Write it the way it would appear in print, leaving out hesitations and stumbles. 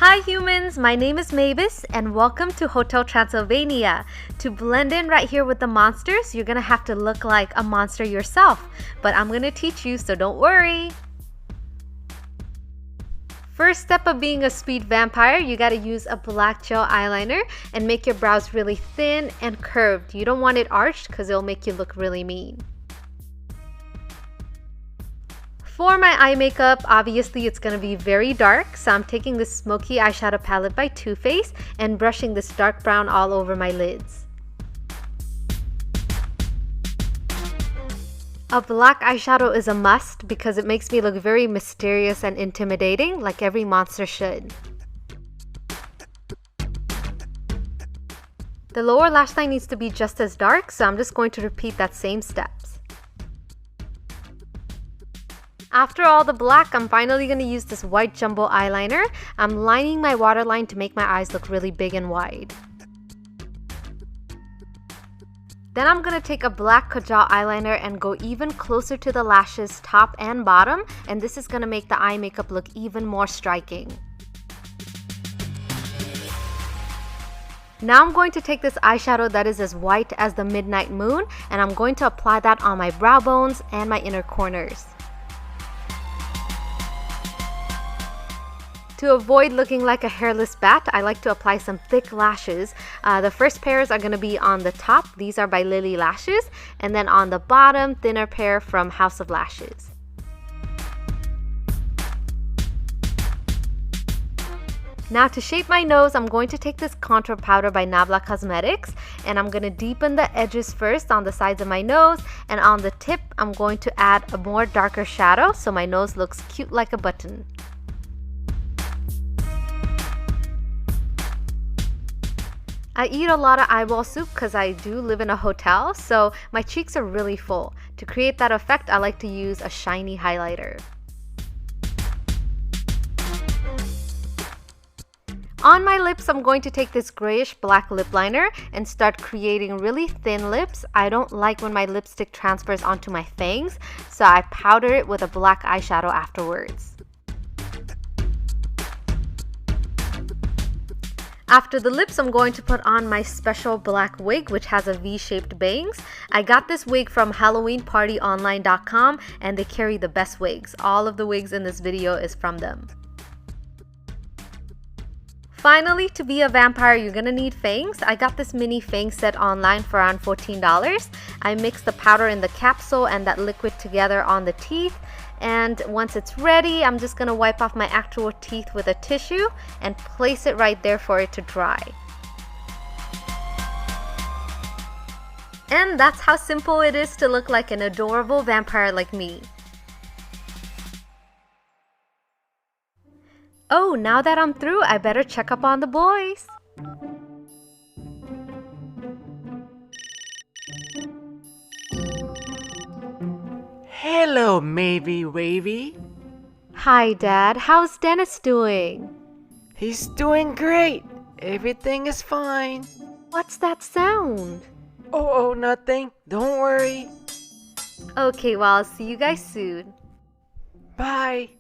Hi humans, my name is Mavis and welcome to Hotel Transylvania. To blend in right here with the monsters, you're gonna have to look like a monster yourself, but I'm gonna teach you, so don't worry. First step of being a speed vampire, you gotta use a black gel eyeliner and make your brows really thin and curved. You don't want it arched because it'll make you look really mean. For my eye makeup, obviously it's going to be very dark, so I'm taking this smoky eyeshadow palette by Too Faced and brushing this dark brown all over my lids. A black eyeshadow is a must because it makes me look very mysterious and intimidating, like every monster should. The lower lash line needs to be just as dark, so I'm just going to repeat that same steps. After all the black, I'm finally going to use this white jumbo eyeliner. I'm lining my waterline to make my eyes look really big and wide. Then I'm going to take a black kajal eyeliner and go even closer to the lashes, top and bottom, and this is going to make the eye makeup look even more striking. Now I'm going to take this eyeshadow that is as white as the midnight moon, and I'm going to apply that on my brow bones and my inner corners. To avoid looking like a hairless bat, I like to apply some thick lashes. The first pairs are going to be on the top. These are by Lily Lashes. And then on the bottom, thinner pair from House of Lashes. Now to shape my nose, I'm going to take this contour powder by Nabla Cosmetics. And I'm going to deepen the edges first on the sides of my nose. And on the tip, I'm going to add a more darker shadow so my nose looks cute like a button. I eat a lot of eyeball soup because I do live in a hotel, so my cheeks are really full. To create that effect, I like to use a shiny highlighter. On my lips, I'm going to take this grayish black lip liner and start creating really thin lips. I don't like when my lipstick transfers onto my fangs, so I powder it with a black eyeshadow afterwards. After the lips, I'm going to put on my special black wig, which has a V-shaped bangs. I got this wig from HalloweenPartyOnline.com, and they carry the best wigs. All of the wigs in this video is from them. Finally, to be a vampire, you're gonna need fangs. I got this mini fang set online for around $14. I mixed the powder in the capsule and that liquid together on the teeth. And once it's ready, I'm just gonna wipe off my actual teeth with a tissue and place it right there for it to dry. And that's how simple it is to look like an adorable vampire like me. Oh, now that I'm through, I better check up on the boys. Hello, Mavy Wavy. Hi, Dad. How's Dennis doing? He's doing great. Everything is fine. What's that sound? Oh, nothing. Don't worry. Okay, well, I'll see you guys soon. Bye.